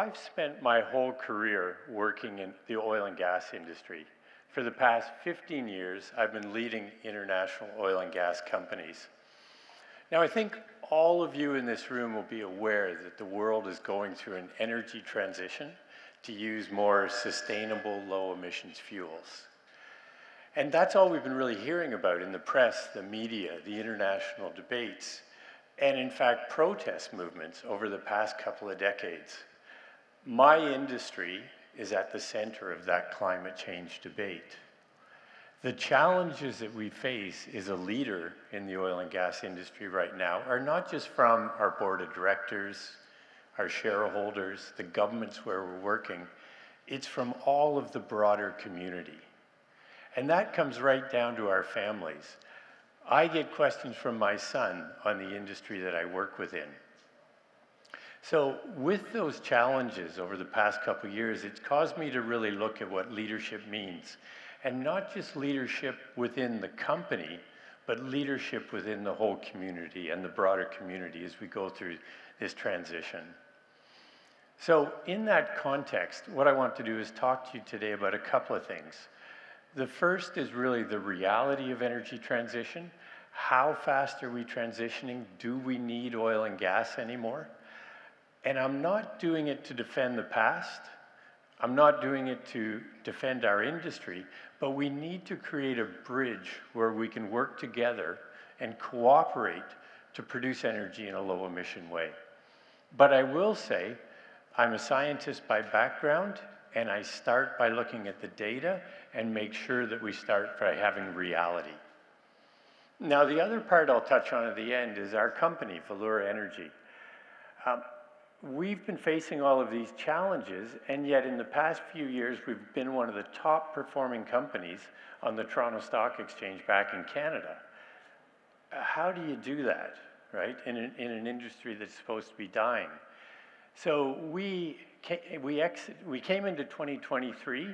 I've spent my whole career working in the oil and gas industry. For the past 15 years, I've been leading international oil and gas companies. Now, I think all of you in this room will be aware that the world is going through an energy transition to use more sustainable, low-emissions fuels. And that's all we've been really hearing about in the press, the media, the international debates, and in fact, protest movements over the past couple of decades. My industry is at the center of that climate change debate. The challenges that we face as a leader in the oil and gas industry right now are not just from our board of directors, our shareholders, the governments where we're working, it's from all of the broader community. And that comes right down to our families. I get questions from my son on the industry that I work within. So with those challenges over the past couple of years, it's caused me to really look at what leadership means. And not just leadership within the company, but leadership within the whole community and the broader community as we go through this transition. So in that context, what I want to do is talk to you today about a couple of things. The first is really the reality of energy transition. How fast are we transitioning? Do we need oil and gas anymore? And I'm not doing it to defend the past. I'm not doing it to defend our industry, but we need to create a bridge where we can work together and cooperate to produce energy in a low-emission way. But I will say, I'm a scientist by background, and I start by looking at the data and make sure that we start by having reality. Now, the other part I'll touch on at the end is our company, Valeura Energy. We've been facing all of these challenges, and yet in the past few years, we've been one of the top performing companies on the Toronto Stock Exchange back in Canada. How do you do that, right, in an industry that's supposed to be dying? So we came into 2023,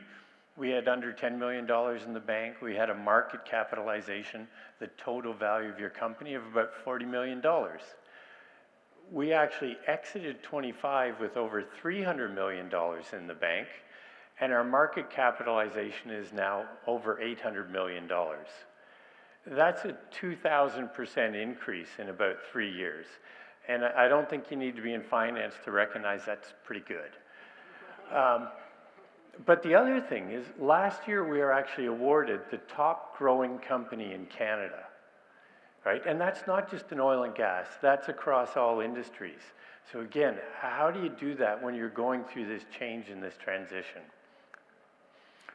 we had under $10 million in the bank, we had a market capitalization, the total value of your company of about $40 million. We actually exited 25 with over $300 million in the bank, and our market capitalization is now over $800 million. That's a 2,000% increase in about 3 years. And I don't think you need to be in finance to recognize that's pretty good. But the other thing is, last year we were actually awarded the top growing company in Canada. Right? And that's not just in oil and gas, that's across all industries. So again, how do you do that when you're going through this change in this transition?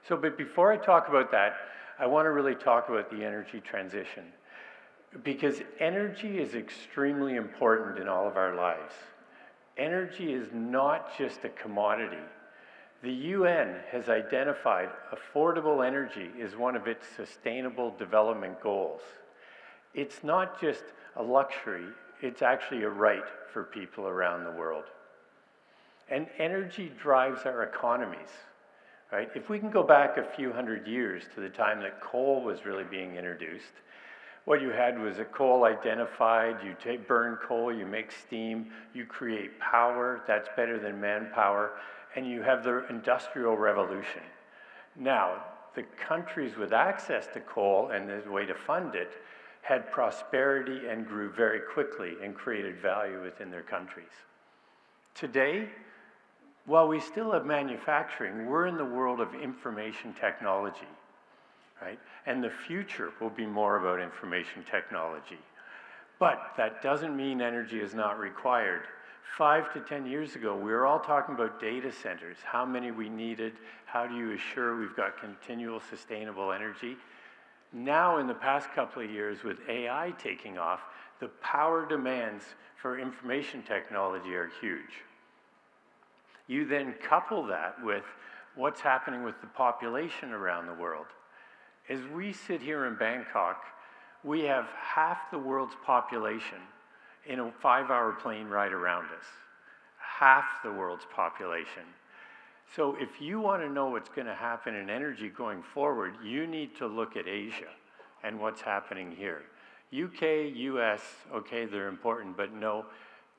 So, but before I talk about that, I want to really talk about the energy transition. Because energy is extremely important in all of our lives. Energy is not just a commodity. The UN has identified affordable energy as one of its sustainable development goals. It's not just a luxury, it's actually a right for people around the world. And energy drives our economies, right? If we can go back a few hundred years to the time that coal was really being introduced, what you had was a coal identified, you burn coal, you make steam, you create power, that's better than manpower, and you have the Industrial Revolution. Now, the countries with access to coal and the way to fund it had prosperity and grew very quickly and created value within their countries. Today, while we still have manufacturing, we're in the world of information technology, right? And the future will be more about information technology. But that doesn't mean energy is not required. 5 to 10 years ago, we were all talking about data centers, how many we needed, how do you assure we've got continual sustainable energy? Now, in the past couple of years, with AI taking off, the power demands for information technology are huge. You then couple that with what's happening with the population around the world. As we sit here in Bangkok, we have half the world's population in a 5-hour plane ride around us. Half the world's population. So if you want to know what's going to happen in energy going forward, you need to look at Asia and what's happening here. UK, US, okay, they're important, but no,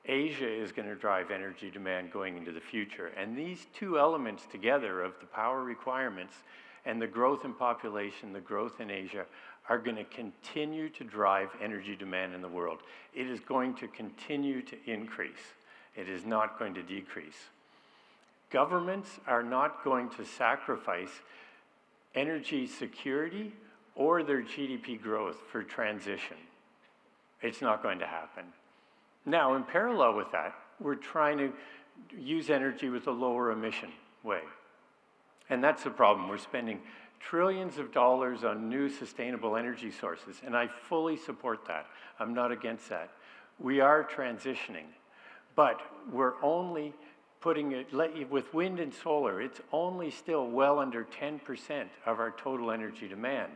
Asia is going to drive energy demand going into the future. And these two elements together of the power requirements and the growth in population, the growth in Asia, are going to continue to drive energy demand in the world. It is going to continue to increase. It is not going to decrease. Governments are not going to sacrifice energy security or their GDP growth for transition. It's not going to happen. Now, in parallel with that, we're trying to use energy with a lower emission way. And that's the problem. We're spending trillions of dollars on new sustainable energy sources, and I fully support that. I'm not against that. We are transitioning, but we're only putting it, with wind and solar, it's only still well under 10% of our total energy demand.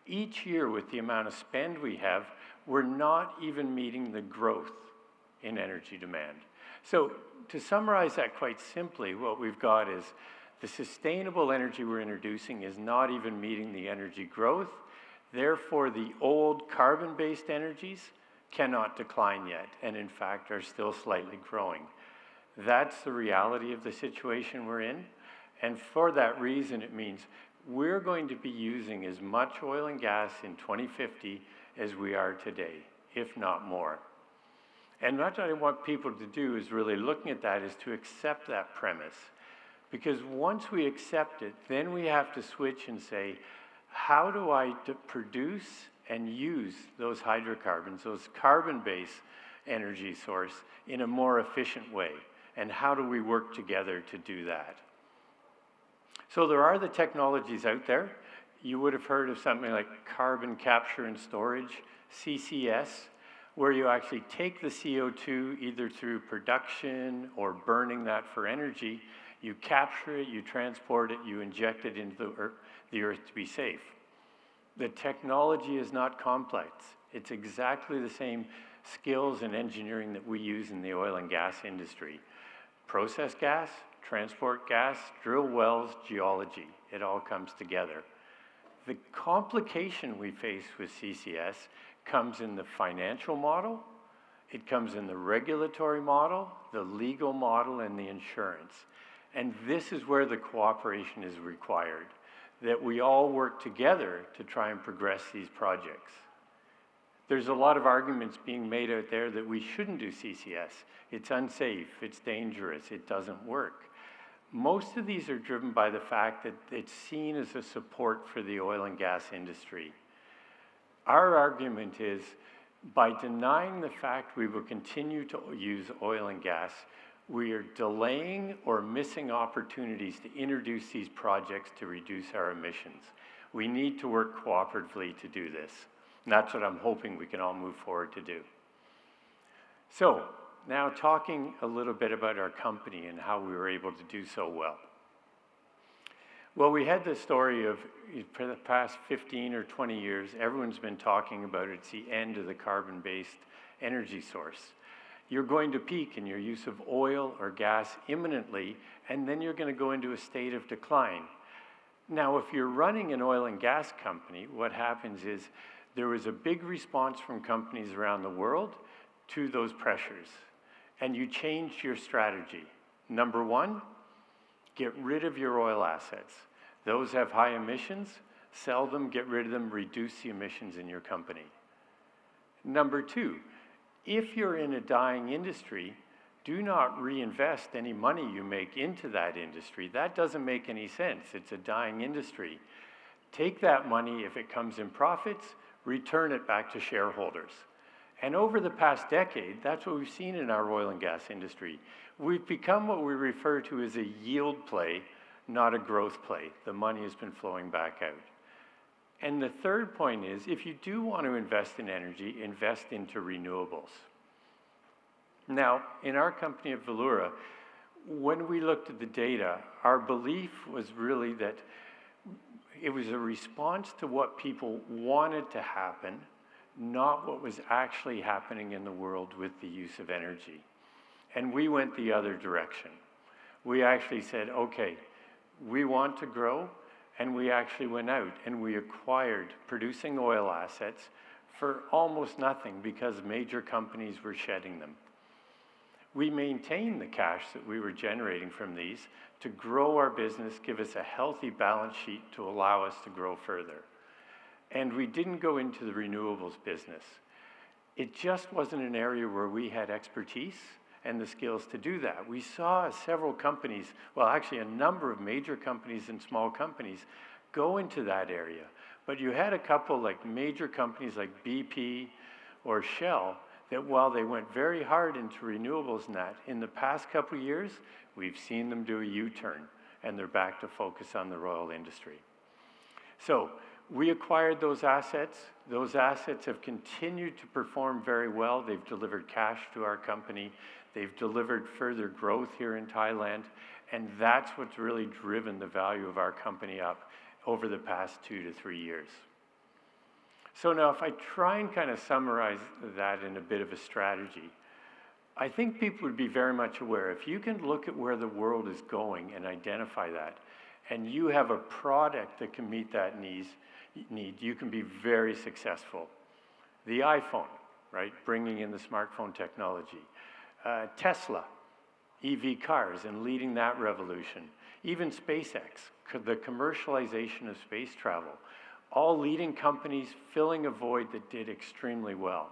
Each year, with the amount of spend we have, we're not even meeting the growth in energy demand. So to summarize that quite simply, what we've got is the sustainable energy we're introducing is not even meeting the energy growth. Therefore, the old carbon-based energies cannot decline yet, and in fact are still slightly growing. That's the reality of the situation we're in. And for that reason, it means we're going to be using as much oil and gas in 2050 as we are today, if not more. And what I want people to do is really looking at that is to accept that premise. Because once we accept it, then we have to switch and say, how do I produce and use those hydrocarbons, those carbon-based energy source in a more efficient way? And how do we work together to do that? So there are the technologies out there. You would have heard of something like carbon capture and storage, CCS, where you actually take the CO2 either through production or burning that for energy, you capture it, you transport it, you inject it into the earth to be safe. The technology is not complex. It's exactly the same skills and engineering that we use in the oil and gas industry. Process gas, transport gas, drill wells, geology, it all comes together. The complication we face with CCS comes in the financial model, it comes in the regulatory model, the legal model, and the insurance. And this is where the cooperation is required, that we all work together to try and progress these projects. There's a lot of arguments being made out there that we shouldn't do CCS. It's unsafe, it's dangerous, it doesn't work. Most of these are driven by the fact that it's seen as a support for the oil and gas industry. Our argument is, by denying the fact we will continue to use oil and gas, we are delaying or missing opportunities to introduce these projects to reduce our emissions. We need to work cooperatively to do this. And that's what I'm hoping we can all move forward to do. So, now talking a little bit about our company and how we were able to do so well. Well, we had this story of, for the past 15 or 20 years, everyone's been talking about it's the end of the carbon-based energy source. You're going to peak in your use of oil or gas imminently, and then you're going to go into a state of decline. Now, if you're running an oil and gas company, what happens is there was a big response from companies around the world to those pressures, and you changed your strategy. Number one, get rid of your oil assets. Those have high emissions, sell them, get rid of them, reduce the emissions in your company. Number two, if you're in a dying industry, do not reinvest any money you make into that industry. That doesn't make any sense. It's a dying industry. Take that money, if it comes in profits, return it back to shareholders. And over the past decade, that's what we've seen in our oil and gas industry. We've become what we refer to as a yield play, not a growth play. The money has been flowing back out. And the third point is, if you do want to invest in energy, invest into renewables. Now, in our company at Valeura, when we looked at the data, our belief was really that it was a response to what people wanted to happen, not what was actually happening in the world with the use of energy. And we went the other direction. We actually said, okay, we want to grow, and we actually went out and we acquired producing oil assets for almost nothing because major companies were shedding them. We maintained the cash that we were generating from these to grow our business, give us a healthy balance sheet to allow us to grow further. And we didn't go into the renewables business. It just wasn't an area where we had expertise and the skills to do that. We saw several companies, well, actually a number of major companies and small companies go into that area. But you had a couple like major companies like BP or Shell that while they went very hard into renewables and that, in the past couple of years, we've seen them do a U-turn and they're back to focus on the oil industry. So we acquired those assets. Those assets have continued to perform very well. They've delivered cash to our company. They've delivered further growth here in Thailand. And that's what's really driven the value of our company up over the past 2 to 3 years. So now if I try and kind of summarize that in a bit of a strategy, I think people would be very much aware, if you can look at where the world is going and identify that, and you have a product that can meet that need, you can be very successful. The iPhone, right, bringing in the smartphone technology. Tesla, EV cars and leading that revolution. Even SpaceX, the commercialization of space travel. All leading companies filling a void that did extremely well.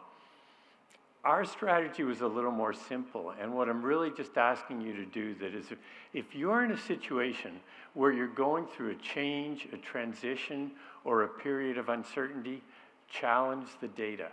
Our strategy was a little more simple, and what I'm really just asking you to do that is if you're in a situation where you're going through a change, a transition, or a period of uncertainty, challenge the data,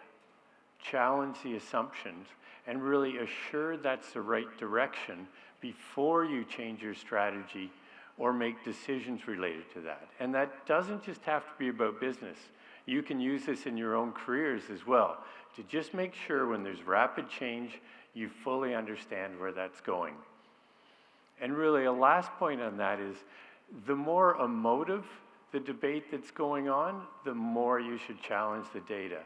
challenge the assumptions, and really assure that's the right direction before you change your strategy or make decisions related to that. And that doesn't just have to be about business. You can use this in your own careers as well, to just make sure when there's rapid change, you fully understand where that's going. And really a last point on that is, the more emotive the debate that's going on, the more you should challenge the data.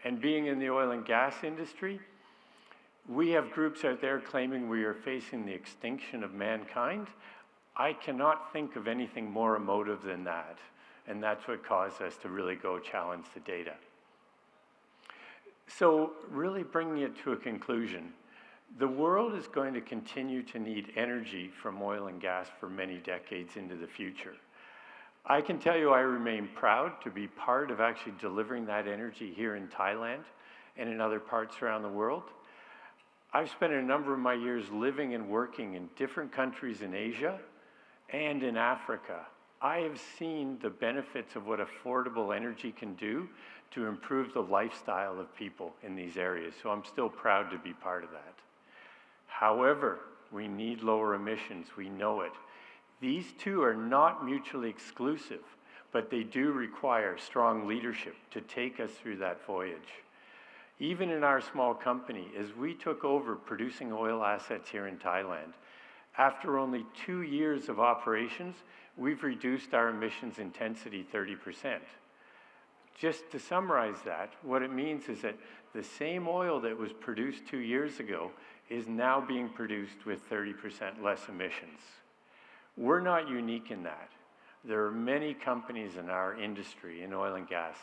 And being in the oil and gas industry, we have groups out there claiming we are facing the extinction of mankind. I cannot think of anything more emotive than that. And that's what caused us to really go challenge the data. So really bringing it to a conclusion, the world is going to continue to need energy from oil and gas for many decades into the future. I can tell you I remain proud to be part of actually delivering that energy here in Thailand and in other parts around the world. I've spent a number of my years living and working in different countries in Asia and in Africa. I have seen the benefits of what affordable energy can do to improve the lifestyle of people in these areas. So I'm still proud to be part of that. However, we need lower emissions, we know it. These two are not mutually exclusive, but they do require strong leadership to take us through that voyage. Even in our small company, as we took over producing oil assets here in Thailand, after only 2 years of operations, we've reduced our emissions intensity 30%. Just to summarize that, what it means is that the same oil that was produced 2 years ago is now being produced with 30% less emissions. We're not unique in that. There are many companies in our industry, in oil and gas,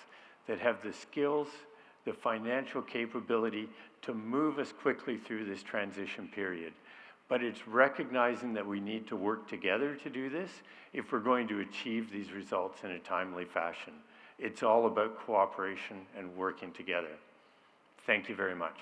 that have the skills, the financial capability to move us quickly through this transition period. But it's recognizing that we need to work together to do this if we're going to achieve these results in a timely fashion. It's all about cooperation and working together. Thank you very much.